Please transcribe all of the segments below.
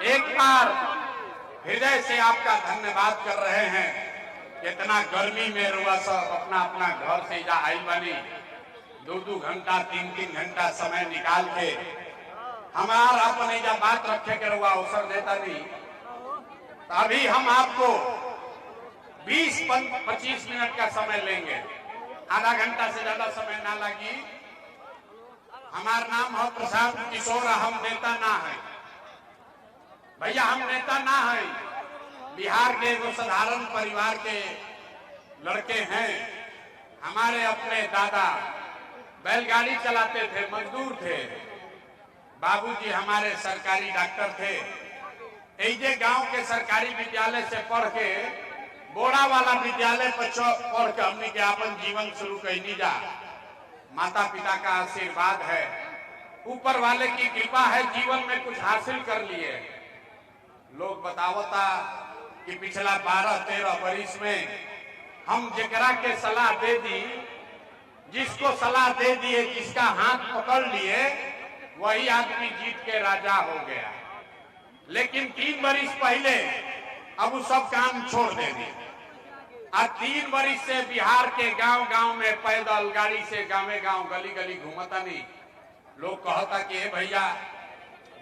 एक बार हृदय से आपका धन्यवाद कर रहे हैं। इतना गर्मी में रुआ सब अपना अपना घर से जा आई बनी 2-2 घंटा 3-3 घंटा समय निकाल के हमारा अपने जा बात रखे के रुआ अवसर देता नहीं। तो अभी हम आपको 20-25 मिनट का समय लेंगे, आधा घंटा से ज्यादा समय ना लगी। हमारा नाम है प्रशांत किशोर, हम नेता ना है भैया, हम नेता ना है। बिहार के वो साधारण परिवार के लड़के हैं। हमारे अपने दादा बैलगाड़ी चलाते थे, मजदूर थे। बाबूजी हमारे सरकारी डॉक्टर थे। ऐजे गांव के सरकारी विद्यालय से पढ़ के बोड़ा वाला विद्यालय पर पढ़ के हमने के अपन जीवन शुरू कैनी जा। माता पिता का आशीर्वाद है, ऊपर वाले की कृपा है, जीवन में कुछ हासिल कर लिए। लोग बतावता कि पिछला 12-13 वर्ष में हम जेकरा के सलाह दे दी, जिसको सलाह दे दिए, जिसका हाथ पकड़ लिए, वही आदमी जीत के राजा हो गया। लेकिन 3 वर्ष पहले अब वो सब काम छोड़ दे दी। आज 3 वर्ष से बिहार के गांव-गांव में पैदल गाड़ी से गांव गली-गली घूमता नहीं। लोग कहता कि भैया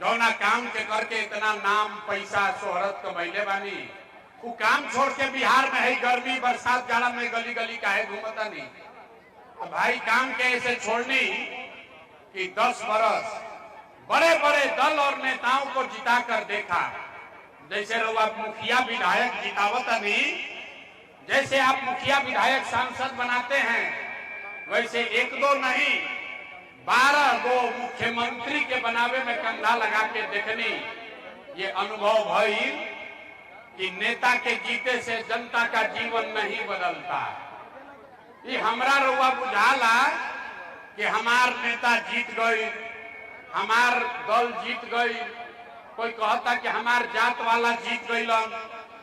जौना काम के करके इतना नाम पैसा शोहरत कमैले बानी, वो काम छोड़ के बिहार में है गर्मी बरसात जाड़ा में गली गली काहे घूमता नहीं। अब भाई काम के ऐसे छोड़नी कि 10 बरस बड़े बड़े दल और नेताओं को जिता कर देखा। जैसे लोग आप मुखिया विधायक जितावता नहीं, जैसे आप मुखिया विधायक सांसद बनाते हैं, वैसे 1-2 नहीं 12 गो मुख्यमंत्री के बनावे में कंधा लगा के देखनी। ये अनुभव भई कि नेता के जीते से जनता का जीवन नहीं बदलता। ये हमरा रुआ बुझाला कि हमार नेता जीत गई, हमार दल जीत गई। कोई कहता कि हमार जात वाला जीत गईलन,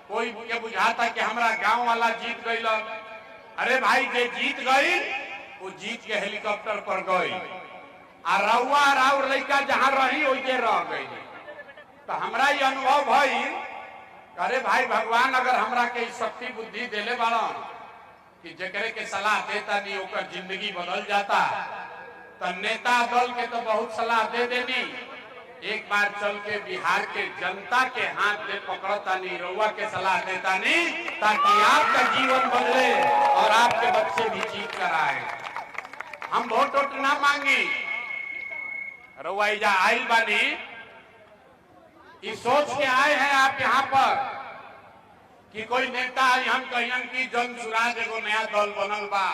कोई के बुझाता कि हमारा गांव वाला जीत गईलन। अरे भाई जे जीत गई वो जीत के हेलीकॉप्टर पर गई, और रउआ और लड़का जहां रही वही रह गई। तो हमरा ये अनुभव भई, अरे भाई भगवान अगर हमरा के शक्ति बुद्धि देले बाड़न कि जेकरे के सलाह देता नहीं ओकर जिंदगी बदल जाता, तो नेता दल के तो बहुत सलाह दे देनी। एक बार चल के बिहार के जनता के हाथ में पकड़ता नहीं, रउआ के सलाह देता नहीं, ताकि आपका जीवन बदले और आपके बच्चे भी जीत कर आए। हम वोट ना मांगी, रउआ इजा आइल बानी, इस सोच के आए हैं आप यहाँ पर कि कोई नेता हम कहियन की जन सुराज एगो नया दल बनल बा,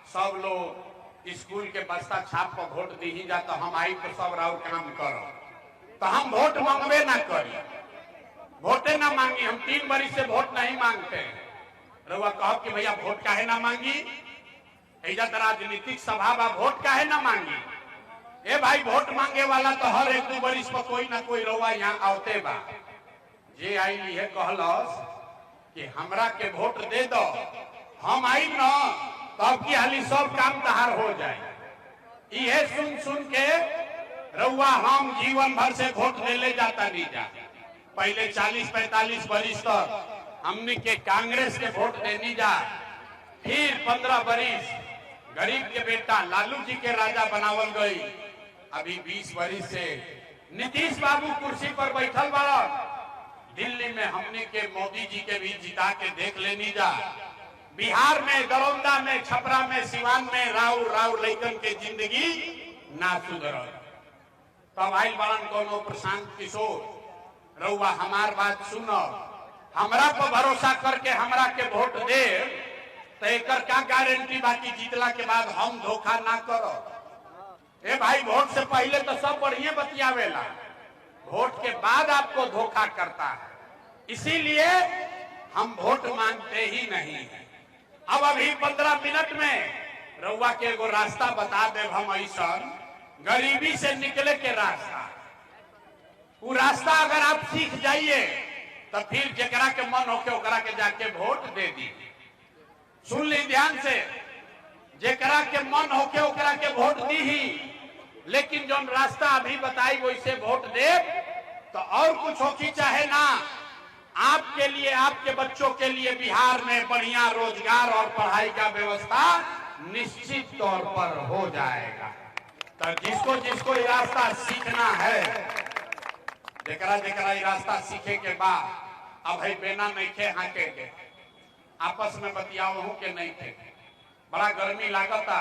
सब लोग स्कूल के बस्ता छाप पर वोट दी ही जाता, हम आई तो सब राउर काम करो। तो हम वोट मांगवे ना करी, वोटे ना मांगी। हम 3 वर्ष से वोट नहीं मांगते। रउआ कहो कि भैया वोट काहे ना मांगी, ऐजा तो राजनीतिक सभा बा, वोट काहे ना मांगी। ए भाई वोट मांगे वाला तो हर 1-2 वर्ष पर कोई ना कोई रउआ यहाँ आवते बा। जे आई है कहलस कि हमरा के वोट दे दो, हम आई न तब की हाली सब काम तहार हो जाए। ये सुन के रउआ हम जीवन भर से वोट ले जाता नहीं जा। पहले 40-45 वर्ष तक हमने के कांग्रेस के वोट देनी जा, फिर 15 वर्ष गरीब के बेटा लालू जी के राजा बनावल गई। अभी 20 वर्ष से नीतीश बाबू कुर्सी पर बैठल बड़ा। दिल्ली में हमने के मोदी जी के भी जिता के देख लेनी जा। बिहार में दरौंदा में छपरा में सिवान में राउर लइकन के जिंदगी ना सुधरल। तब आई बड़न कोनो प्रशांत किशोर, रउआ हमार बात सुनो, हमरा पर भरोसा करके हमरा के वोट दे, तो एकर क्या गारंटी बाकी जीतला के बाद हम धोखा ना करो। ए भाई वोट से पहले तो सब बढ़िया बतियावेला, वोट के बाद आपको धोखा करता है। इसीलिए हम वोट मांगते ही नहीं है। अब अभी 15 मिनट में रउआ के एगो रास्ता बता दे हम, ऐसा गरीबी से निकले के रास्ता। वो रास्ता अगर आप सीख जाइए तो फिर जेकरा के मन होके ओकरा के जाके वोट दे दी। सुन ली ध्यान से, जेकरा के मन होके ओकरा के वोट दी ही, लेकिन जो रास्ता अभी बताई वैसे वोट दे तो और कुछ हो की चाहे ना, आपके लिए, आपके बच्चों के लिए बिहार में बढ़िया रोजगार और पढ़ाई का व्यवस्था निश्चित तौर पर हो जाएगा। तो जिसको जिसको ये रास्ता सीखना है, जेकरा जेकरा ये रास्ता सीखे के बाद अब है बेना नहीं खे हाके के आपस में बतियाओ के नहीं थे। बड़ा गर्मी लागता,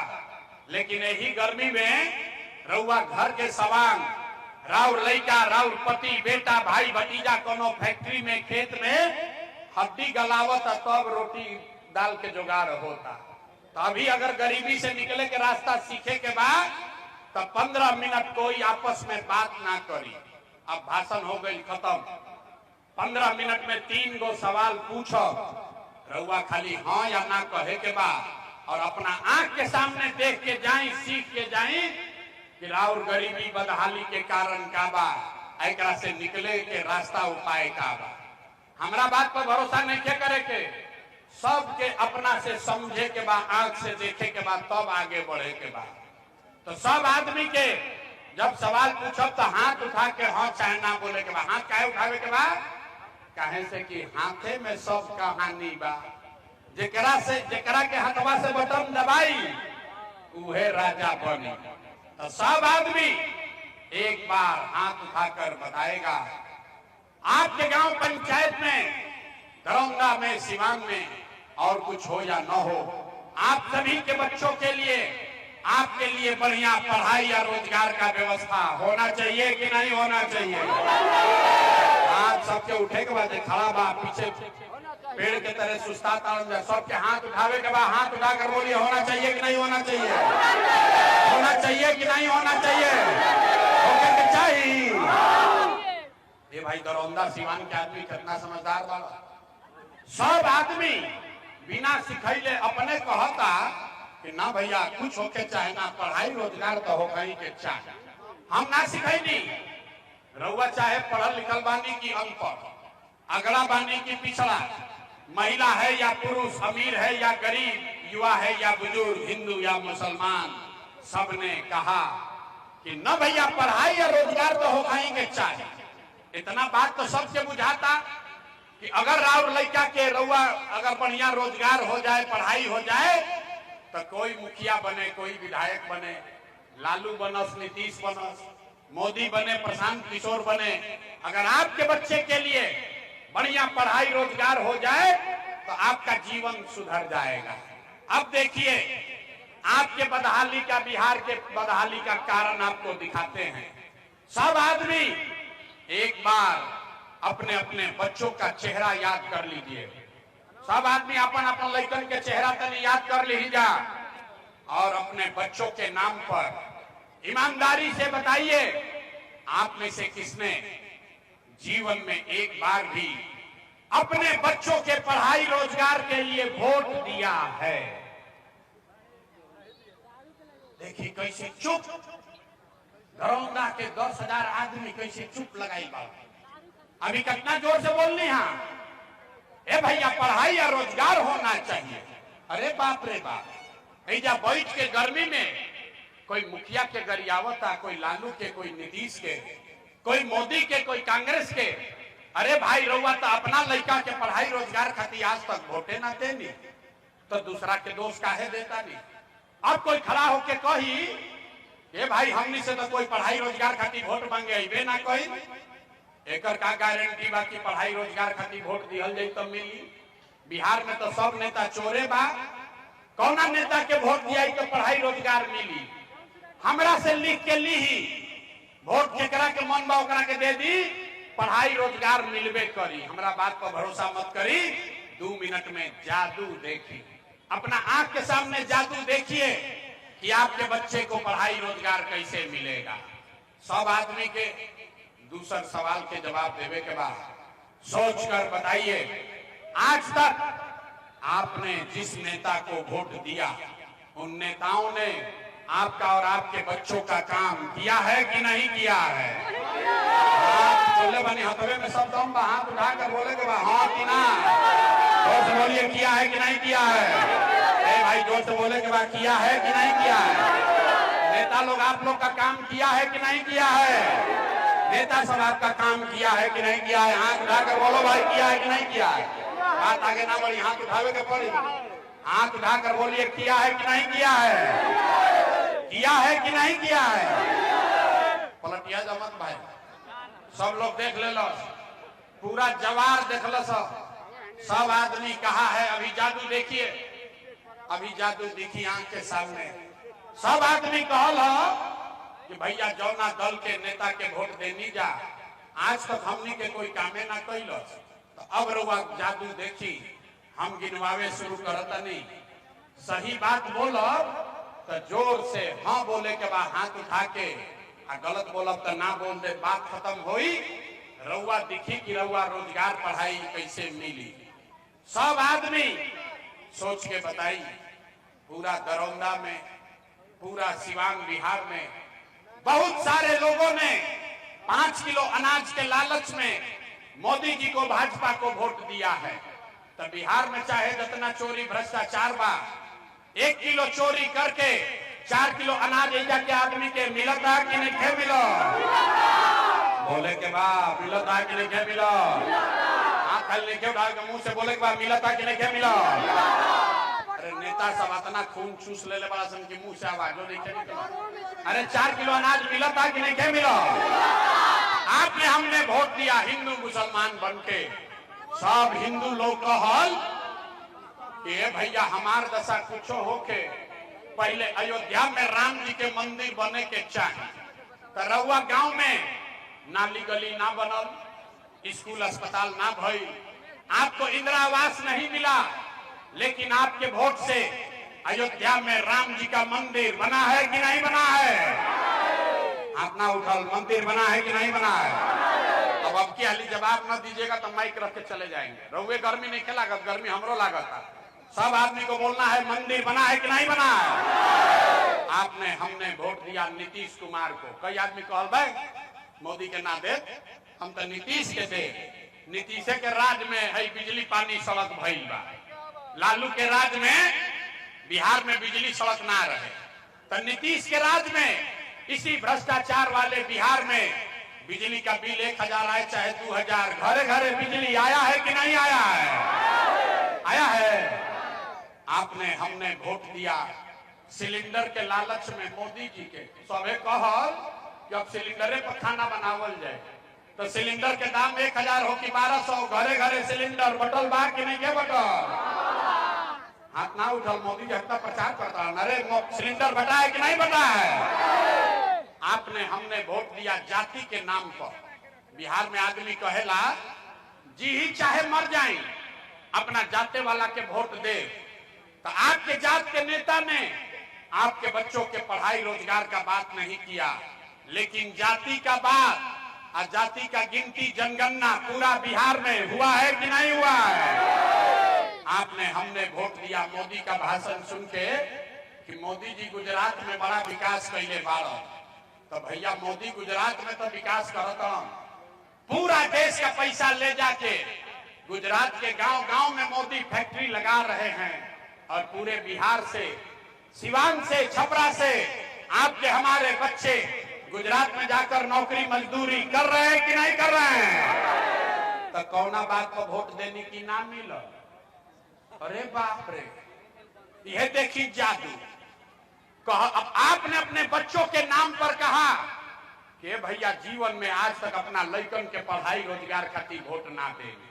लेकिन यही गर्मी में रउआ घर के सवांग राउर लइका, राउर पति, बेटा, भाई, भतीजा कोनो फैक्ट्री में, खेत में हड्डी गलावत तब रोटी दाल के जुगाड़ होता। तो अभी अगर गरीबी से निकले के रास्ता सीखे के बाद तो 15 मिनट कोई आपस में बात ना करी। अब भाषण हो गई खत्म, 15 मिनट में 3 गो सवाल पूछो, रउआ खाली हाँ या ना कहे के बाद और अपना आंख के सामने देख के जाई, सीख के जाई कि राउर गरीबी बदहाली के कारण का बा, एकरा से निकले के रास्ता उपाय का बा। हमरा बात पर भरोसा नहीं के करे के, सबके अपना से समझे के बाद, आंख से देखे के बाद तब आगे बढ़े के बाद। तो सब आदमी के जब सवाल पूछब तो हाथ उठा के हाँ चाहे ना बोले के बाद। हाथ काहे उठावे के बाद? काहे से कि हाथे में सब कहानी बा। जेकरा के हाथवा से बटन दबाई उहे राजा बनी। तो सब आदमी एक बार हाथ उठाकर बताएगा। आपके गांव पंचायत में, दरौंदा में, सिवान में और कुछ हो या न हो, आप सभी के बच्चों के लिए, आपके लिए बढ़िया पढ़ाई या रोजगार का व्यवस्था होना चाहिए कि नहीं होना चाहिए? हाथ सबके उठे के बाद खड़ा बा, पीछे पेड़ के तरह सुस्ता ताड़, सबके हाथ उठावे के बाद हाथ उठाकर बोलिए होना चाहिए कि नहीं होना चाहिए? होना चाहिए कि नहीं होना चाहिए? होके के चाहिए। ये भाई दरौंदा सिवान के आदमी कितना समझदार बा। सब आदमी बिना सिखैले अपने कहता कि ना भैया कुछ होके चाहे ना, पढ़ाई रोजगार तो होगा ही के चाहे। हम ना सिखैनी, रउआ चाहे पढ़ल लिखल बानी की अनपढ़, अगड़ा बानी की पिछड़ा, महिला है या पुरुष, अमीर है या गरीब, युवा है या बुजुर्ग, हिंदू या मुसलमान, सबने कहा कि न भैया पढ़ाई या रोजगार तो होगा ही के चाहे। इतना बात तो सबसे बुझाता कि अगर राउर लड़का के रउआ अगर बढ़िया रोजगार हो जाए, पढ़ाई हो जाए तो कोई मुखिया बने, कोई विधायक बने, लालू बनस, नीतीश बनस, मोदी बने, प्रशांत किशोर बने, अगर आपके बच्चे के लिए बढ़िया पढ़ाई रोजगार हो जाए तो आपका जीवन सुधर जाएगा। अब देखिए आपके बदहाली का, बिहार के बदहाली का कारण आपको दिखाते हैं। सब आदमी एक बार अपने अपने बच्चों का चेहरा याद कर लीजिए। सब आदमी अपन अपन लड़कन के चेहरा तनी याद कर लीजिए और अपने बच्चों के नाम पर ईमानदारी से बताइए, आप में से किसने जीवन में एक बार भी अपने बच्चों के पढ़ाई रोजगार के लिए वोट दिया है? देखिए कैसे चुप, दरौंदा के 10,000 आदमी कैसे चुप लगाई बात। अभी कितना जोर से बोलनी है, ए भैया पढ़ाई या रोजगार होना चाहिए। अरे बाप रे बाप, ऐजा बैठ के गर्मी में कोई मुखिया के गरियावता, कोई लालू के, कोई नीतीश के, कोई मोदी के, कोई कांग्रेस के। अरे भाई रउआ तो अपना लड़का के पढ़ाई रोजगार खातिर आज तक वोटे ना देनी, तो दूसरा के दोष काहे देता नहीं? अब कोई खड़ा होके कही ए भाई हमनी से तो कोई पढ़ाई रोजगार खातिर वोट मांगे अबे ना कही, एकर का गारंटी बा कि पढ़ाई रोजगार खातिर वोट दिहल जाई तब मिली? बिहार में तो सब नेता चोरे बा, कौना नेता के वोट दिया तो पढ़ाई रोजगार मिली? हमरा से लिख के ली, वोट केकरा के मन बा ओकरा के दे दी, पढ़ाई रोजगार मिलबे करी। हमरा बात पर भरोसा मत करी, 2 मिनट में जादू देखी, अपना आंख के सामने जादू देखिए कि आपके बच्चे को पढ़ाई रोजगार कैसे मिलेगा। सब आदमी के दूसर सवाल के जवाब देने के बाद सोचकर बताइए, आज तक आपने जिस नेता को वोट दिया उन नेताओं ने आपका और आपके बच्चों का काम किया है कि नहीं किया है? आप बोले बनी हथवे में सब दम, हाथ उठाकर बोले के बाद हाँ कि ना, जोर से बोलिए किया है कि नहीं किया है? ए भाई जोर से बोले के बाद किया है कि नहीं किया है? नेता लोग आप लोग का काम किया है कि नहीं किया है? नेता सब आपका काम किया है कि नहीं किया है? हाथ उठाकर बोलो भाई, किया है कि नहीं किया है? बात आगे ना बढ़ी, हाथ उठावे के पड़ी। हाथ उठाकर बोलिए, किया है कि नहीं किया है? किया है कि नहीं किया है? पलटिया जमत भाई, सब लोग देख ले लो, पूरा जवार देख लो, सब आदमी कहा है। अभी जादू देखिए, अभी जादू देखिए आंख के सामने। सब आदमी कहल कि भैया जौना दल के नेता के वोट देनी जा, आज तक हमनी के कोई कामे ना कैल, तो अब रुआ जादू देखी, हम गिनवावे शुरू करता नहीं। सही बात बोलो तो जोर से हाँ बोले के बाद हाथ उठा के, आ गलत बोलब तो ना बोल दे, बात खत्म होई। रउआ दिखी कि रउआ रोजगार पढ़ाई कैसे मिली। सब आदमी सोच के बताई। पूरा दरौंदा में, पूरा सिवान बिहार में बहुत सारे लोगों ने 5 किलो अनाज के लालच में मोदी जी को, भाजपा को वोट दिया है। तो बिहार में चाहे जितना चोरी भ्रष्टाचार बा, 1 किलो चोरी करके 4 किलो अनाज ऐजा के आदमी के मिलता कि नहीं खे मिलो? बोले के बाद मिलता कि नहीं खे मिलो? हाथ खाली नहीं उठा के मुंह से बोले के बाद मिलता कि नहीं खे मिलो? अरे नेता सब इतना खून चूस ले बड़ा सन की मुंह से आवाज नहीं खे निकला। अरे 4 किलो अनाज मिलता कि नहीं खे मिलो? आपने हमने वोट दिया हिंदू मुसलमान बनके। सब हिंदू लोग कहल कि भैया हमार दशा कुछ होके पहले अयोध्या में राम जी के मंदिर बने के चाहिए। तो रउआ गांव में नाली गली ना बनल, स्कूल अस्पताल ना भइल, आपको इंदिरा आवास नहीं मिला, लेकिन आपके वोट से अयोध्या में राम जी का मंदिर बना है कि नहीं बना है? हाथ ना उठल, मंदिर बना है कि नहीं बना है? अब की हाली जवाब न दीजिएगा तो माइक रख के चले जाएंगे। रउए गर्मी नहीं लागत, गर्मी हमरो लागत। सब आदमी को बोलना है मंदिर बना है कि नहीं बना है? आपने हमने वोट दिया नीतीश कुमार को। कई आदमी कहल भाई मोदी के ना दे, हम तो नीतीश के दे। नीतीश के राज में है बिजली पानी सड़क भइल बा। लालू के राज में बिहार में बिजली सड़क ना रहे, तो नीतीश के राज में इसी भ्रष्टाचार वाले बिहार में बिजली का बिल 1000 आए चाहे 2000, घरे घरे बिजली आया है कि नहीं आया है? आया है। आपने हमने वोट दिया सिलेंडर के लालच में मोदी जी के। सबे कहल कि अब सिलेंडरे पर खाना बनावल जाए, तो सिलेंडर के दाम 1000 हो कि 1200, घरे घरे सिलेंडर बटल बा कि नहीं के बटल? हाथ ना उठल, मोदी जी हफ्ता प्रचार करता है, अरे सिलेंडर बटा है कि नहीं बटा है? आपने हमने वोट दिया जाति के नाम पर। बिहार में आदमी कहेला जी ही चाहे मर जाए अपना जाते वाला के वोट दे। तो आपके जात के नेता ने आपके बच्चों के पढ़ाई रोजगार का बात नहीं किया, लेकिन जाति का बात और जाति का गिनती जनगणना पूरा बिहार में हुआ है कि नहीं हुआ है? आपने हमने वोट दिया मोदी का भाषण सुन के कि मोदी जी गुजरात में बड़ा विकास कैले बाड़न। तो भैया मोदी गुजरात में तो विकास करता, पूरा देश का पैसा ले जाके गुजरात के गांव गांव में मोदी फैक्ट्री लगा रहे हैं, और पूरे बिहार से, सिवान से, छपरा से आपके हमारे बच्चे गुजरात में जाकर नौकरी मजदूरी कर रहे हैं कि नहीं कर रहे हैं? तो कौना बात को वोट देने की ना मिल? अरे बाप रे, यह देखी जादू। अब आपने अपने बच्चों के नाम पर कहा कि भैया जीवन में आज तक अपना लड़कन के पढ़ाई रोजगार खातिर वोट ना देंगे।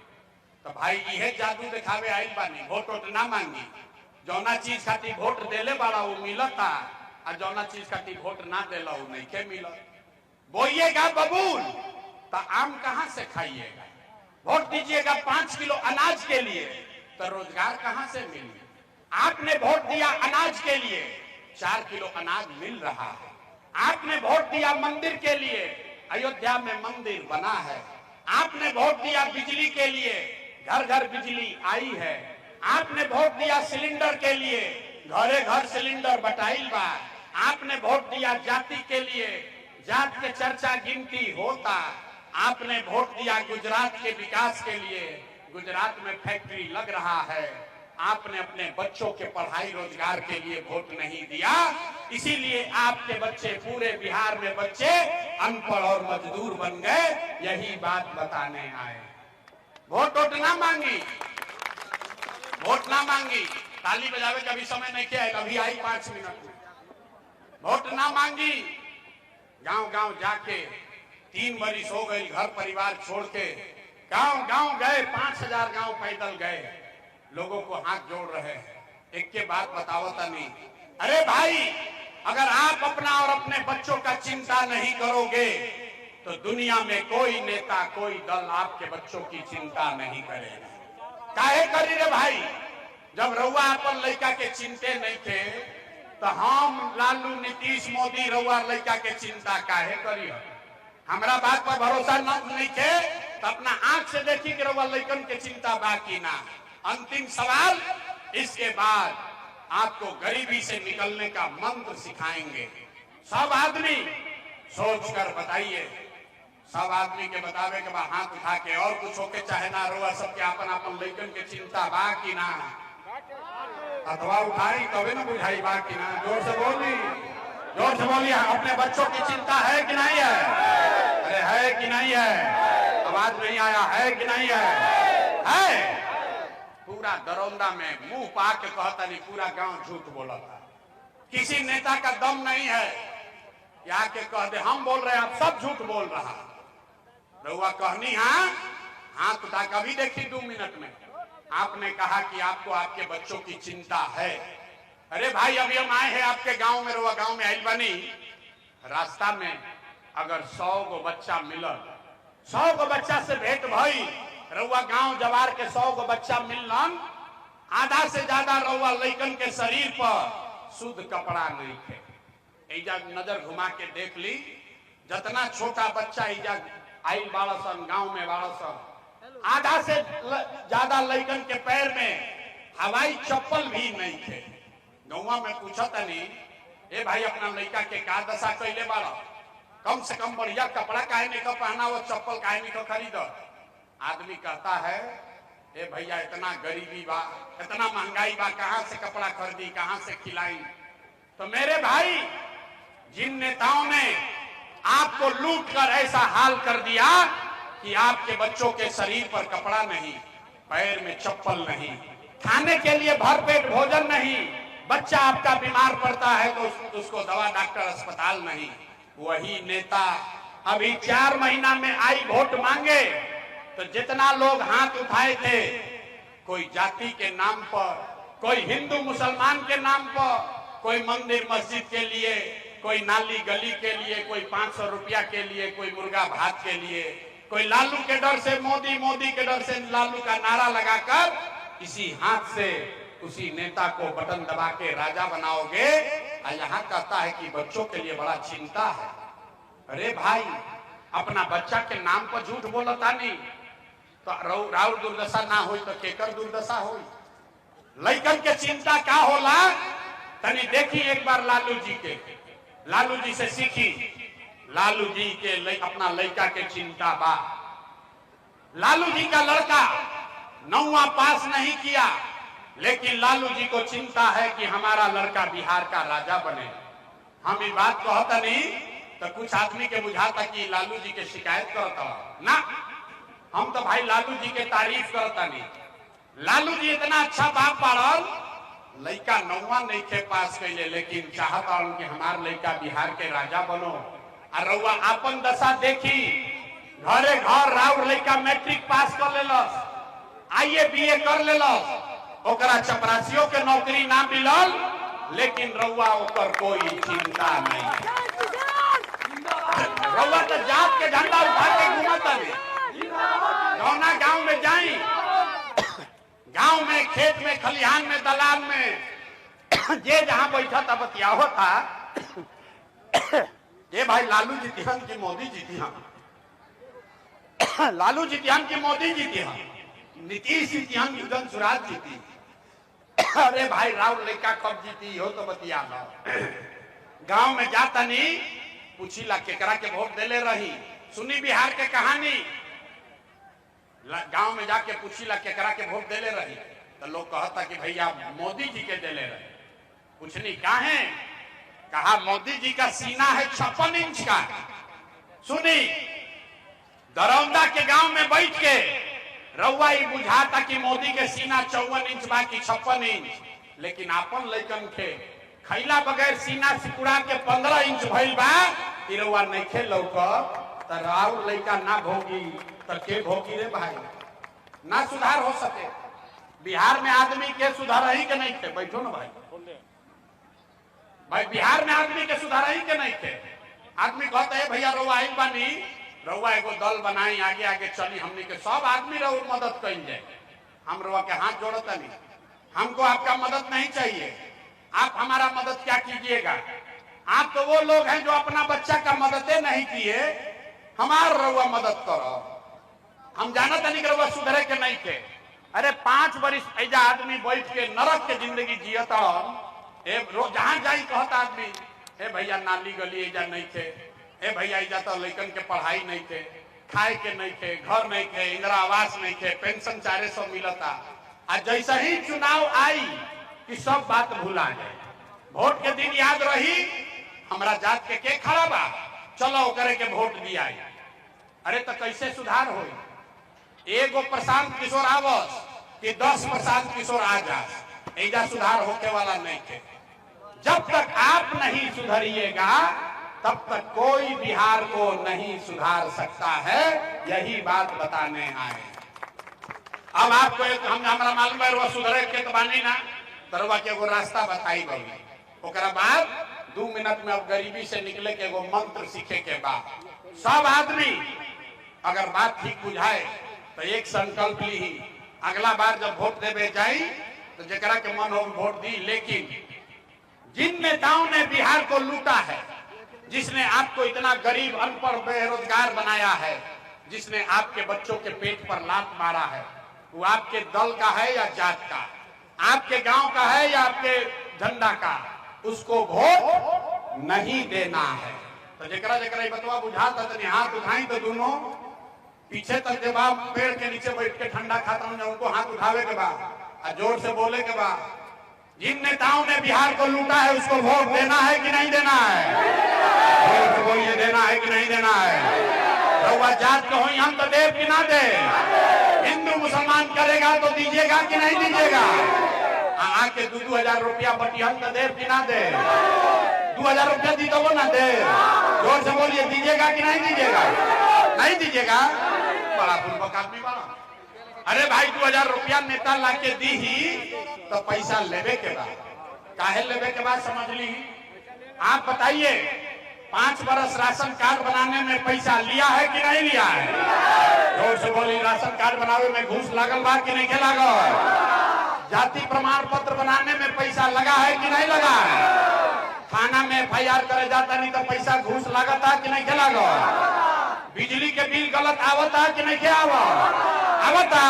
तो भाई यह जादू दिखावे आई बानी, वोट ना मांगी। जौना चीज खातिर वोट देले बाड़ा वो मिलता, और जौना चीज खातिर वोट ना देला वो नहीं के मिलत। बोइएगा बबूल तो आम कहां से खाइएगा? वोट दीजिएगा 5 किलो अनाज के लिए, तो रोजगार कहां से मिले? आपने वोट दिया अनाज के लिए, 4 किलो अनाज मिल रहा है। आपने वोट दिया मंदिर के लिए, अयोध्या में मंदिर बना है। आपने वोट दिया बिजली के लिए, घर घर बिजली आई है। आपने वोट दिया सिलेंडर के लिए, घरे घर सिलेंडर बटाइल बा। आपने वोट दिया जाति के लिए, जात के चर्चा गिनती होता। आपने वोट दिया गुजरात के विकास के लिए, गुजरात में फैक्ट्री लग रहा है। आपने अपने बच्चों के पढ़ाई रोजगार के लिए वोट नहीं दिया, इसीलिए आपके बच्चे, पूरे बिहार में बच्चे अनपढ़ और मजदूर बन गए। यही बात बताने आए। वोट ना मांगी, वोट ना मांगी, ताली बजावे का भी समय नहीं किया, अभी आई 5 मिनट में। वोट ना मांगी, गांव गांव जाके 3 बरिस हो गई घर परिवार छोड़ के गांव गांव गए, 5000 गांव पैदल गए, लोगों को हाथ जोड़ रहे हैं। एक के बात बतावता नहीं। अरे भाई, अगर आप अपना और अपने बच्चों का चिंता नहीं करोगे तो दुनिया में कोई नेता, कोई दल आपके बच्चों की चिंता नहीं करेगा। काहे करी रे भाई? जब रउआ अपन लड़का के चिंते नहीं थे तो हम लालू, नीतीश, मोदी रउआ लड़का के चिंता काहे करी? हमारा बात पर भरोसा नहीं थे तो अपना आंख से देखी कि रउआ लड़कन के चिंता बाकी ना। अंतिम सवाल, इसके बाद आपको गरीबी से निकलने का मंत्र सिखाएंगे। सब आदमी सोच कर बताइए, सब आदमी के बतावे के बाद हाथ उठा के, और कुछ होके चाहे ना रोआ, सबके अपन अपन लड़कन के चिंता बा कि ना? अथवा उठाई तबे ना बुझाई बा कि ना? जोर से बोली, जोर से बोलिए। अपने बच्चों की चिंता है कि नहीं है? अरे है कि नहीं है? आवाज नहीं आया, है कि नहीं है? है। पूरा दरौंदा में मुंह पा के कहता नहीं, पूरा गांव झूठ बोला था। किसी नेता का दम नहीं है या के कह दे हम बोल रहे हैं, आप सब झूठ बोल रहा। रउआ कहनी हाँ, हाथ उठा कभी देखी 2 मिनट में आपने कहा कि आपको आपके बच्चों की चिंता है। अरे भाई, अभी हम आए हैं आपके गांव में, रउआ गांव में आई बनी, रास्ता में अगर 100 गो बच्चा मिलल, 100 गो बच्चा से भेंट भई, रउआ गांव जवार के 100 गो बच्चा मिलन, आधा से ज्यादा रउआ लइकन के शरीर पर शुद्ध कपड़ा नहीं थे। एजा नजर घुमा के देख ली, जितना छोटा बच्चा एजा आई बाड़सन, गांव में बाड़सन, आधा से ज्यादा लइकन के पैर में हवाई चप्पल भी नहीं थे। गौवा में पूछा तनी, ए भाई अपना लड़का के का दशा कैले बाड़ा, कम से कम बढ़िया कपड़ा काहे नहीं पहना, वो चप्पल काहे नहीं खरीद? आदमी कहता है, ए भैया इतना गरीबी बा, इतना महंगाई बा, कहां से कपड़ा खरीदी, कहां से खिलाई? तो मेरे भाई, जिन नेताओं ने आपको लूट कर ऐसा हाल कर दिया कि आपके बच्चों के शरीर पर कपड़ा नहीं, पैर में चप्पल नहीं, खाने के लिए भरपेट भोजन नहीं, बच्चा आपका बीमार पड़ता है तो उसको दवा डॉक्टर अस्पताल नहीं, वही नेता अभी 4 महीना में आई वोट मांगे तो जितना लोग हाथ उठाए थे, कोई जाति के नाम पर, कोई हिंदू मुसलमान के नाम पर, कोई मंदिर मस्जिद के लिए, कोई नाली गली के लिए, कोई 500 रुपया के लिए, कोई मुर्गा भात के लिए, कोई लालू के डर से मोदी, मोदी के डर से लालू का नारा लगाकर इसी हाथ से उसी नेता को बटन दबा के राजा बनाओगे। और यहाँ कहता है कि बच्चों के लिए बड़ा चिंता है। अरे भाई, अपना बच्चा के नाम पर झूठ बोलता नहीं तो राउर दुर्दशा ना हो तो केकर दुर्दशा हो? लइकन के चिंता क्या होला तनी देखी एक बार लालू जी के, लालू जी से सीखी। लालू जी के अपना लड़का के चिंता बा। लालू जी का लड़का 9वां पास नहीं किया, लेकिन लालू जी को चिंता है कि हमारा लड़का बिहार का राजा बने। हम ये बात कहता नहीं तो कुछ आदमी के बुझाता कि लालू जी के शिकायत करता ना, हम तो भाई लालू जी के तारीफ करता नहीं। लालू जी इतना अच्छा बाप पढ़ल, लड़का 9वां नहीं थे पास कैले, लेकिन चाहता कि हमार लड़का बिहार के राजा बनो। और रउआ आपन दशा देखी, घरे घर राउर लड़का मैट्रिक पास कर लेलस, आईए बीए कर लेलस, ओकरा चपरासियों के नौकरी ना मिलल, लेकिन रउआ ओकर कोई चिंता नहीं। रउआ तो जात के झंडा उठा के घूमता नहीं। गौना गांव में जाई, गांव में, खेत में, खलिहान में, दलान में, जे जहां बैठा था बतियाओ था, ये भाई लालू जीती हम की मोदी जीती हम, लालू जीती हम की मोदी जीती हम, नीतीश जीती हम की स्वराज जीती। अरे भाई राहुल लड़का कब जीती हो तो बतिया लो। गांव में जाता नहीं, पूछी ला केकरा के वोट देले रही, सुनी बिहार के कहानी। गांव में जाके पूछी ला केकरा के वोट देले रही तो लोग कहता कि भैया मोदी जी के दिले रहे, कुछ नहीं काहे, कहा मोदी जी का सीना है 56 इंच का। सुनी, दरौंदा के गांव में बैठ के रउआ ही बुझाता कि मोदी के सीना 54 इंच बा कि 56 इंच, लेकिन अपन लइकन के खैला बगैर सीना सिकुड़ा के 15 इंच भइल बा। रउआ नइखे लौकत त राउर लइका ना भोगी त के भोगी रे भाई, ना सुधार हो सके। बिहार में आदमी के सुधार ही के नहीं थे, बैठो ना भाई, भाई बिहार में आदमी के सुधार ही के नहीं थे। आदमी कहते है भैया रउआ आई बानी, रउआ एगो दल बनाई, आगे आगे चली, हमने के सब आदमी रउआ मदद कल जाए। हम रउआ के हाथ जोड़ता नहीं, हमको आपका मदद नहीं चाहिए, आप हमारा मदद क्या कीजिएगा। आप तो वो लोग हैं जो अपना बच्चा का मददे नहीं किए, हमार रउआ मदद करो। हम जाना तनी कि रउआ सुधरे के नहीं थे। अरे 5 वर्ष ऐजा आदमी बैठ के नरक के जिंदगी जियता, जहां जाई कहता आदमी ए भैया नाली गली ऐजा नहीं थे, ए भैया ऐजा तो लइकन के पढ़ाई नहीं थे, खाए के नहीं थे, घर नहीं थे, इंदिरा आवास नहीं थे, पेंशन 400 मिलता। आज जैसा ही चुनाव आई कि सब बात भुला जाए। वोट के दिन याद रही हमारा जात के खड़ा बा, चलो करे के वोट दिया। अरे तो कैसे सुधार हो? एगो प्रशांत किशोर आवस कि 10 प्रशांत किशोर आ जा, ऐजा सुधार होके वाला नहीं थे। जब तक आप नहीं सुधरिएगा तब तक कोई बिहार को नहीं सुधार सकता है, यही बात बताने आए। अब आपको हमारा मालूम है वो सुधरे के तो बानी ना, तरवा के एगो रास्ता बताई गई। ओकरा बाद 2 मिनट में अब गरीबी से निकले के एगो मंत्र सीखे के बाद सब आदमी अगर बात ठीक बुझाए तो एक संकल्प ली, अगला बार जब वोट देवे जाई तो जरा के मन हो वोट दी। लेकिन जिन नेताओं ने बिहार को लूटा है, जिसने आपको इतना गरीब अनपढ़ बेरोजगार बनाया है, जिसने आपके बच्चों के पेट पर लात मारा है, वो आपके दल का है या जात का, आपके गांव का है या आपके झंडा का, उसको वोट नहीं देना है। तो जरा जरा बतवा बुझाता तो हाथ उठाई तो दोनों पीछे तक के बाद पेड़ के नीचे बैठ के ठंडा खाता हूं, उनको हाथ उठावे के बाद जोर से बोले के बाद जिन नेताओं ने बिहार को लूटा है उसको वोट देना है कि नहीं देना है? जोर से बोलिए, देना है कि नहीं देना है? रउआ जात को ही हम तो देव कि ना दे? हिंदू मुसलमान करेगा तो दीजिएगा कि नहीं दीजिएगा? आके 2-2 रुपया बटियान तो देव कि ना दे? 2000 रुपया दी तो वो ना दे? जोर से बोलिए, दीजिएगा कि नहीं दीजिएगा? नहीं दीजिएगा? बड़ा पूर्वक आदमी बड़ा। अरे भाई 2000 रुपया नेता लाके दी ही तो पैसा लेवे के बाद, काहे लेवे के बाद समझ ली। आप बताइए 5 बरस राशन कार्ड बनाने में पैसा लिया है कि नहीं लिया है? जोर से बोली, राशन कार्ड बनावे में घूस लागल बा कि नहीं लागल? जाति प्रमाण पत्र बनाने में पैसा लगा है कि नहीं लगा है? थाना में FIR करे जाता नहीं तो पैसा घूस लागता कि नहीं लागल? बिजली के बिल गलत आवता कि नहीं आवता?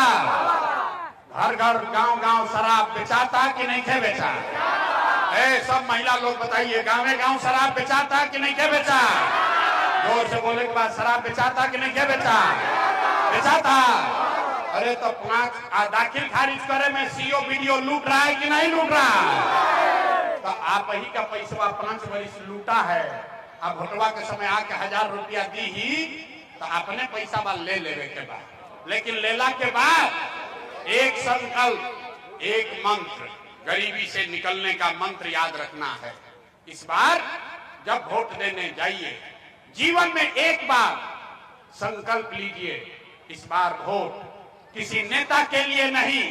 घर घर गांव गांव शराब बेचाता कि नहीं बेचा? सब महिला लोग बताइए, गाँव गांव शराब बेचाता कि नहीं बेचा? जोर से बोले के बाद शराब बेचाता कि नहीं बेचा? बेचाता। अरे तो 5 दाखिल खारिज करे में CO BDO लूट रहा है कि नहीं लूट रहा? तो आप ही का पैसा 5 वर्ष लूटा है, अब भोटवा के समय आके 1000 रुपया दी ही तो अपने पैसा बा ले लेवे के बाद। लेकिन लेला के बाद एक संकल्प, एक मंत्र, गरीबी से निकलने का मंत्र याद रखना है। इस बार जब वोट देने जाइए, जीवन में एक बार संकल्प लीजिए, इस बार वोट किसी नेता के लिए नहीं,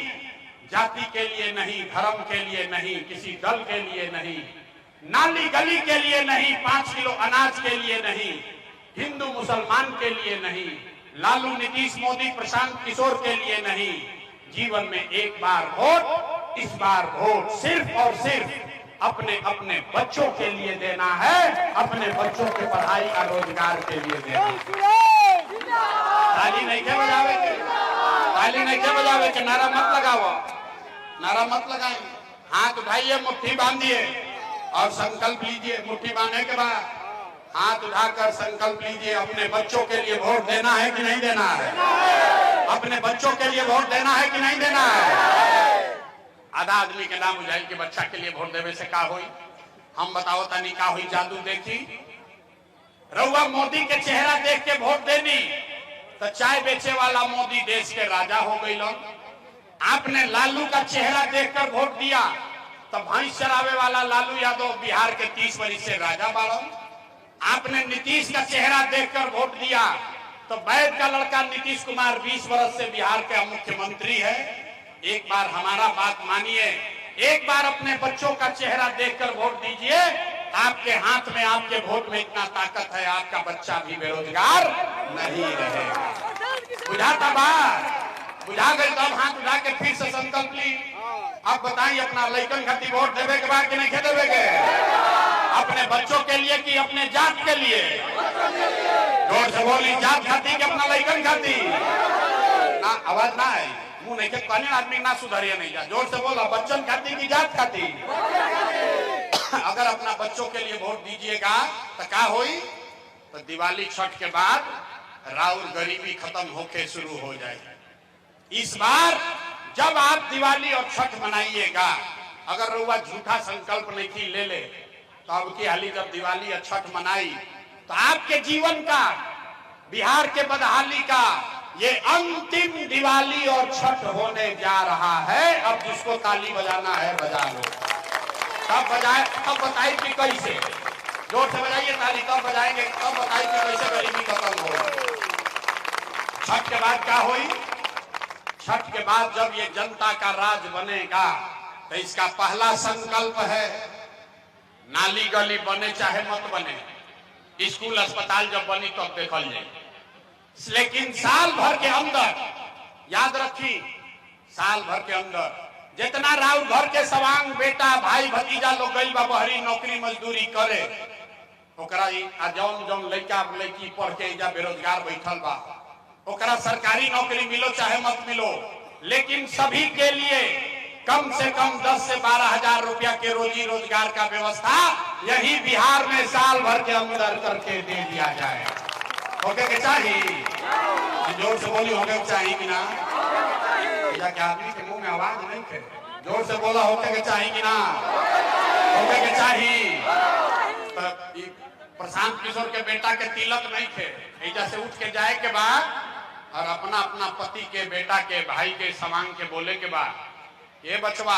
जाति के लिए नहीं, धर्म के लिए नहीं, किसी दल के लिए नहीं, नाली गली के लिए नहीं, 5 किलो अनाज के लिए नहीं, हिंदू मुसलमान के लिए नहीं, लालू नीतीश मोदी प्रशांत किशोर के लिए नहीं। जीवन में एक बार वोट, इस बार वोट सिर्फ और सिर्फ अपने अपने बच्चों के लिए देना है, अपने बच्चों के पढ़ाई और रोजगार के लिए देना है। ताली नहीं के बजावे के, ताली नहीं के बजावे के, नारा मत लगाओ, नारा मत लगाए। हाथ उठाइए, मुट्ठी बांधिए और संकल्प लीजिए। मुट्ठी बांधने के बाद हाथ उठाकर संकल्प लीजिए, अपने बच्चों के लिए वोट देना है कि नहीं देना है? अपने बच्चों के लिए वोट देना है कि नहीं देना है? आधा आदमी के नाम बुझाई कि बच्चा के लिए वोट देवे से का होई। हम बताओ तनी का हुई जादू देखी। रउआ मोदी के चेहरा देख के वोट देनी तो चाय बेचे वाला मोदी देश के राजा हो गई। आपने लालू का चेहरा देखकर वोट दिया तो भैंस चरावे वाला लालू यादव बिहार के 30 वर्ष से राजा बाड़ो। आपने नीतीश का चेहरा देखकर वोट दिया तो वैद का लड़का नीतीश कुमार 20 वर्ष से बिहार का मुख्यमंत्री है। एक बार हमारा बात मानिए, एक बार अपने बच्चों का चेहरा देखकर वोट दीजिए। आपके हाथ में, आपके वोट में इतना ताकत है, आपका बच्चा भी बेरोजगार नहीं रहेगा। बुझाता बात बुझा गई तो अब हाथ उठा के फिर से संकल्प ली। अब बताइए अपना लड़कन खातिर वोट देवे के बाद कि नहीं देवे के? अपने बच्चों के लिए कि अपने जात के लिए? जोर से बोली, जात खाती कि अपना लड़कन खाती? ना आवाज ना आई, मुंह नहीं के कहने आदमी ना सुधरिए नहीं जा। जोर से बोला, बच्चन खाती कि जात खाती? अगर अपना बच्चों के लिए वोट दीजिएगा तो क्या होई? तो दिवाली छठ के बाद राउर गरीबी खत्म होके शुरू हो जाएगी। इस बार जब आप दिवाली और छठ मनाइएगा, अगर रउआ झूठा संकल्प नहीं ले ले तो अब की हाली जब दिवाली और छठ मनाई तो आपके जीवन का, बिहार के बदहाली का ये अंतिम दिवाली और छठ होने जा रहा है। अब जिसको ताली बजाना है बजा लो। तब बजाए, तब बताइए कि कैसे। जोर से बजाइए ताली, तब बजाएंगे, तब बताइए कि कैसे गरीबी खत्म हो। छठ के बाद क्या हुई? छठ के बाद जब ये जनता का राज बनेगा तो इसका पहला संकल्प है, नाली गली बने चाहे मत बने, स्कूल अस्पताल जब बनी तब देखल जाए, लेकिन साल भर के अंदर, याद रखी, साल भर के अंदर जितना राउर घर के सवांग बेटा भाई भतीजा लोग गई बा बहरी नौकरी मजदूरी करे, ओकरा जौन जौन लड़का लड़की पढ़ के इजा बेरोजगार बैठल बा, ओकरा सरकारी नौकरी मिलो चाहे मत मिलो, लेकिन सभी के लिए कम से कम 10 से 12 हजार रुपया के रोजी रोजगार का व्यवस्था यही बिहार में साल भर के अंदर करके दे दिया जाए। होके के चाहिए? जोर से बोली, होके के चाहिए कि ना? क्या आदमी के मुंह में आवाज नहीं थे? जोर से बोला, होके के चाहिए कि ना? होके के चाहिए। प्रशांत किशोर के बेटा के तिलक नहीं थे, ऐजा से उठ के जाए के बाद और अपना अपना पति के, बेटा के, भाई के सवांग के बोले के बाद, ये बचवा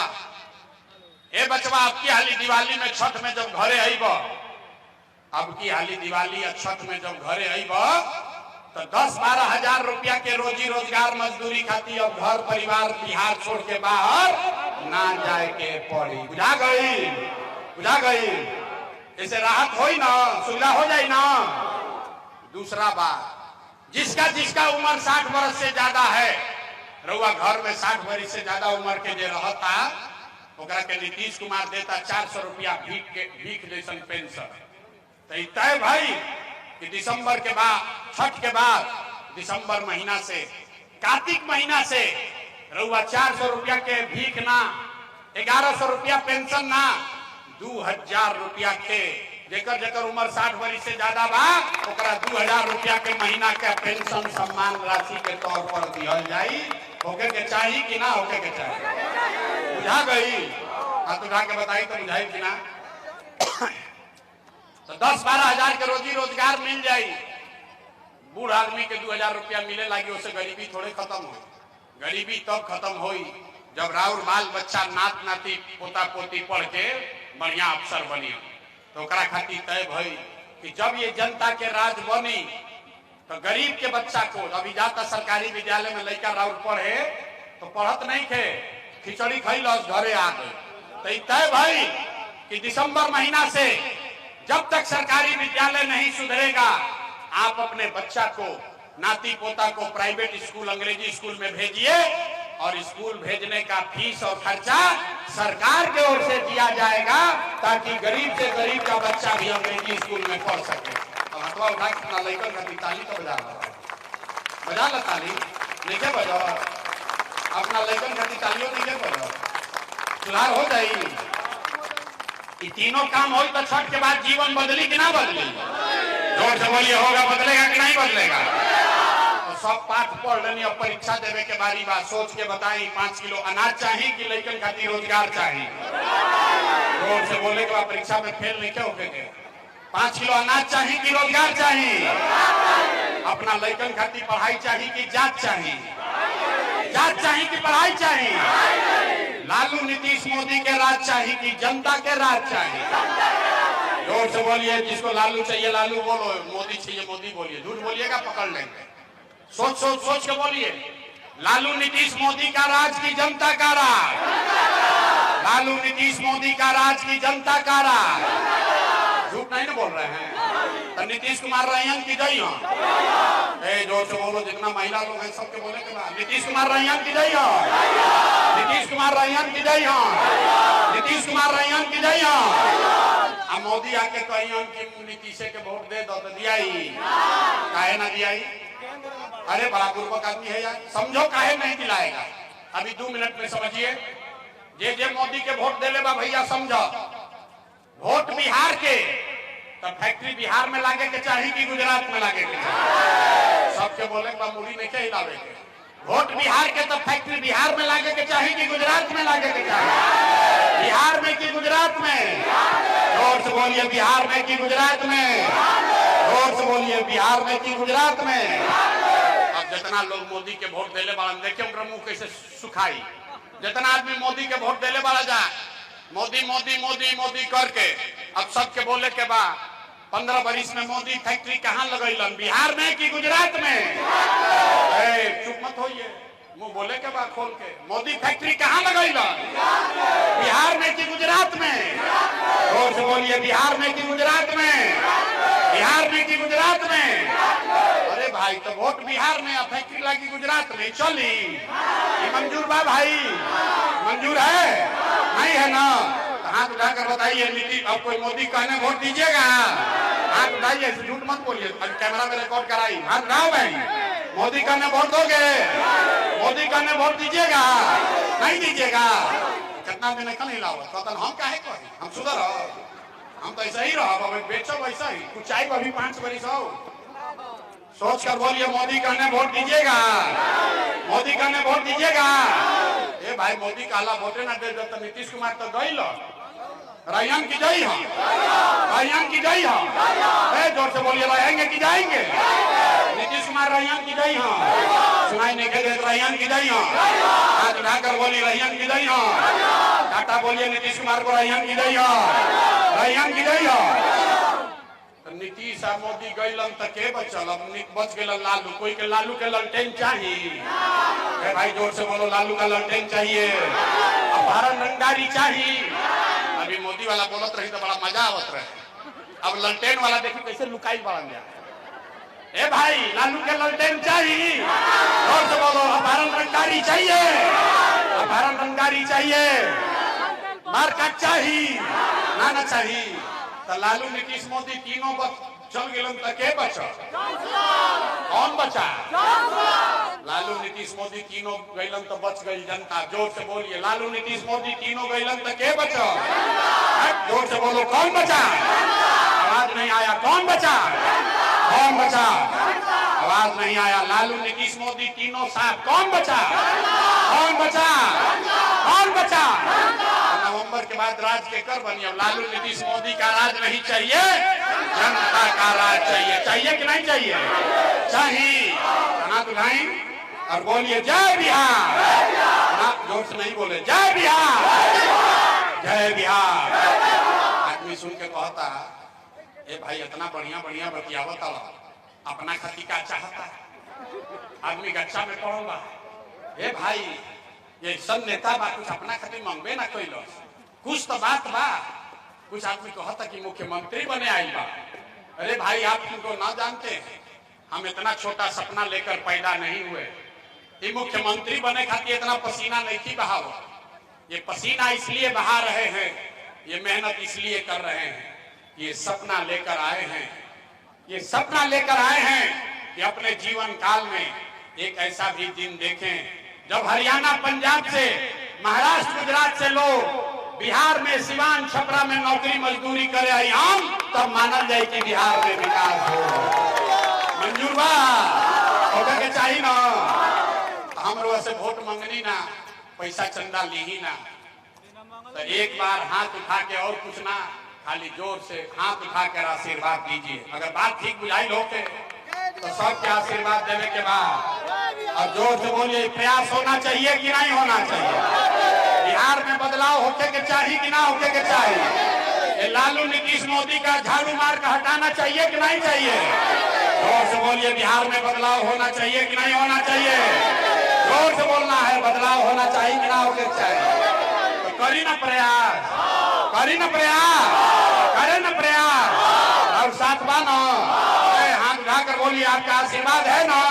अब की हाली दिवाली में छठ में जब घरे आईब, अब की हाली दिवाली या छठ में जब घरे आईब तो 10-12 हजार रुपया के रोजी रोजगार मजदूरी खाती अब घर परिवार बिहार छोड़ के बाहर ना जाए के पड़ी। बुझा गई? बुझा गई? ऐसे राहत होई ना, सुविधा हो जाए ना। दूसरा बात, जिसका जिसका उम्र 60 वर्ष से ज्यादा है, रउआ घर में 60 वर्ष से ज्यादा उम्र के जो रहता, ओकरा के नीतीश कुमार देता 400 रुपया भीख जैसन पेंशन। तो तय भाई कि दिसंबर के बाद, छठ के बाद दिसंबर महीना से, कार्तिक महीना से रउआ 400 रुपया के भीख ना, 1100 रुपया पेंशन ना, 2000 रुपया के, जेकर जेकर उम्र 60 वर्ष से ज्यादा बा ओकरा 2000 रुपया के महीना का पेंशन सम्मान राशि के तौर पर दिहल जाई। होके के चाहिए कि ना? होके के चाहिए। बुझा गई? हाथ उठा के बताई तो बुझाई कि ना? तो 10-12 हजार के रोजी रोजगार मिल जाई। बूढ़ आदमी के 2000 रुपया मिले लगी, उससे गरीबी थोड़े खत्म हो। गरीबी तब खत्म होई जब राउर बाल बच्चा, नात नाती, पोता पोती पढ़ के बढ़िया अफसर बनी। तो ओकरा खातिर तय भई कि जब ये जनता के राज बनी तो गरीब के बच्चा को, अभी जाता सरकारी विद्यालय में लड़का राउर पढ़े तो पढ़त नहीं थे, खिचड़ी खैलस घरे आ गए। तो तय भई कि दिसंबर महीना से जब तक सरकारी विद्यालय नहीं सुधरेगा, आप अपने बच्चा को, नाती पोता को प्राइवेट स्कूल, अंग्रेजी स्कूल में भेजिए और स्कूल भेजने का फीस और खर्चा सरकार की ओर से दिया जाएगा ताकि गरीब से गरीब का बच्चा भी अंग्रेजी स्कूल में पढ़ सके। अब हथवा उठा के अपना लड़का का ताली तो बजा ला ताली नहीं के बजा, अपना लड़कन का तालियों नहीं के बजा, सुधार हो जाएगी। ये तीनों काम हो तो छठ के बाद जीवन बदली कि ना बदली? जोर से बोलिए, होगा, बदलेगा कि नहीं बदलेगा? तो सब पाठ पढ़ लेनी, अब परीक्षा देवे के बारी बात सोच के बताई 5 किलो अनाज चाहिए कि लड़कन खातिर रोजगार चाहिए। जोर से बोले के बाद परीक्षा में फेल नहीं क्या होके 5 किलो अनाज चाहिए कि रोजगार चाहिए? अपना लड़कन खातिर पढ़ाई चाहिए कि जात चाहिए? जात चाहिए कि पढ़ाई चाहिए? लालू नीतीश मोदी के राज चाहिए कि जनता के राज चाहिए? जोर से बोलिए, जिसको लालू चाहिए लालू बोलो, मोदी चाहिए मोदी बोलिए। झूठ बोलिएगा पकड़ लेंगे। सोच सोच सोच के बोलिए, लालू नीतीश मोदी का राज की जनता का राज? लालू नीतीश मोदी का राज की जनता का राज? झूठ नहीं ना बोल रहे हैं? तो नीतीश कुमार रैयन की जय हो। जोर से बोलो, जितना महिला लोग हैं सबके बोले के बाद नीतीश कुमार रैयन की जय हो। नीतीश कुमार रैयन की जय हो। नीतीश कुमार रैयन की जय हो। अब मोदी आके कहियन कि नीतीश के वोट दे दो तो दियाई, काहे ना दियाई? अरे बड़ा पूर्वक आदमी है यार, समझो काहे नहीं दिलाएगा। अभी 2 मिनट में समझिए, जे मोदी के वोट दे ले बा भैया समझो। वोट बिहार के तो फैक्ट्री बिहार में लागे के चाहिए कि गुजरात में लागे के चाहिए? सबके बोले मुड़ी नहीं के हिलावे के। वोट बिहार के तो फैक्ट्री बिहार में लागे के चाहिए कि गुजरात में लागे के चाहिए? बिहार में कि गुजरात में? जोर से बोलिए, बिहार में कि गुजरात में? जोर से बोलिए, बिहार में कि गुजरात में? अब जितना लोग मोदी के वोट देले वाला देखिए उनका मुंह कैसे सुखाई। जितना आदमी मोदी के वोट देले वाला जा मोदी मोदी मोदी मोदी करके, अब सबके बोले के बाद 15 बरिस में मोदी फैक्ट्री कहाँ लगैलन? बिहार में कि गुजरात में? चुप मत होइए, मुंह बोले के बाद खोल के, मोदी फैक्ट्री कहाँ लगैलन? बिहार में कि गुजरात में? जोर से बोलिए, बिहार में कि गुजरात में? बिहार में कि गुजरात में? अरे भाई, तो वोट बिहार में फैक्ट्री लगी गुजरात में, चली ये मंजूर बा भाई? मंजूर है? नहीं है ना? हाथ उठाकर बताइए, नीति अब कोई मोदी कहने वोट दीजिएगा? हाथ उठाइए, झूठ मत बोलिए, कैमरा में रिकॉर्ड कराई। हाथ उठाओ भाई, मोदी कहने वोट दोगे? मोदी कहने वोट दीजिएगा? नहीं दीजिएगा? कितना दिन कल हिलाओ कतन हम काहे कही? हम सुधर हम तो ऐसा ही रहो, बेचो वैसा ही कुछ चाहिए। अभी 5 बरिस हो, सोच कर बोलिए, मोदी कहने वोट दीजिएगा? मोदी कहने वोट दीजिएगा? ए भाई, मोदी काला वोटे ना दे तो नीतीश कुमार तो गई लो रैयन की जई हो। रैयन की जई हो। जोर से बोलिए, रहेंगे कि जाएंगे? नीतीश कुमार रैयन की जई हो। सुनाई नहीं दे रैयन की जई हो। हाथ उठाकर बोली, रैयन की जई हो। टाटा बोलिए, नीतीश कुमार को रैयन की जई हो। रैयन की जई हो। नीतीश आ मोदी गईलन तो के बचल? अब बच गए लालू। कोई के लालू के ललटेन चाहिए? भाई जोर से बोलो, लालू का ललटेन चाहिए। अपहरण रंगदारी चाहिए। अभी मोदी वाला बोलत रही तो बड़ा मजा आवत रहे, अब ललटेन वाला देखी कैसे लुकाई पड़ा गया। ए भाई, लालू के ललटेन चाहिए? जोर से बोलो, अपहरण रंगदारी चाहिए। अपहरण रंगदारी चाहिए। मारकाट चाहिए ना चाहिए? तो लालू नीतीश मोदी तीनों चल गए तो के बचा? कौन बचा? लालू नीतीश मोदी तीनों गईलन तो बच गई जनता। जोर से बोलिए, लालू नीतीश मोदी तीनों गईलन तो के बचा? जोर से बोलो, कौन बचा? आवाज नहीं आया, कौन बचा? कौन बचा? आवाज नहीं आया। लालू नीतीश मोदी तीनों साथ, कौन बचा? कौन बचा? कौन बचा? नवंबर के बाद राज के कर बनिए। लालू नीतीश मोदी का राज नहीं चाहिए, जनता का राज चाहिए। चाहिए कि नहीं चाहिए? चाहिए। हाथ उठाएं और बोलिए, जय बिहार। जोर से नहीं बोले, जय बिहार। जय बिहार। आदमी सुन के कहता, ए भाई इतना बढ़िया बढ़िया बतियावत अपना खती का चाहता है? आदमी कक्षा में पढ़ोगा, ए भाई ये सब नेता बा, कुछ अपना खातिर मांगबे ना कोई लो, कुछ तो बात बा। कुछ आदमी कहता कि मुख्यमंत्री बने आई बा। अरे भाई, आप इनको ना जानते हैं, हम इतना छोटा सपना लेकर पैदा नहीं हुए। ये मुख्यमंत्री बने खातिर इतना पसीना नहीं थी बहाओ। ये पसीना इसलिए बहा रहे हैं, ये मेहनत इसलिए कर रहे हैं, ये सपना लेकर आए हैं। ये सपना लेकर आए हैं कि अपने जीवन काल में एक ऐसा भी दिन देखें जब हरियाणा, पंजाब से, महाराष्ट्र, गुजरात से लोग बिहार में, सिवान, छपरा में नौकरी मजदूरी करे आम, तब मानल जाए कि बिहार में विकास हो। मंजूर बा? होकर के चाहिए ना। हम लोग से वोट मंगनी ना, पैसा चंदा ली ही ना। तो एक बार हाथ उठा के और कुछ ना, खाली जोर से हाथ उठा कर आशीर्वाद दीजिए। अगर बात ठीक बुझाई होते तो सबके आशीर्वाद देने के बाद और जोर से बोलिए, प्रयास होना चाहिए कि नहीं होना चाहिए? बिहार में बदलाव होके के चाहिए कि ना होके के चाहिए? लालू नीतीश मोदी का झाड़ू मार कर हटाना चाहिए कि नहीं चाहिए? जोर से बोलिए, बिहार में बदलाव होना चाहिए कि नहीं होना चाहिए? जोर से बोलना है, बदलाव होना चाहिए कि ना होके चाहिए? तो करी ना प्रयास, करी ना प्रयास, करे ना प्रयास। और साथ बानो हाथ उठाकर बोलिए, आपका आशीर्वाद है ना?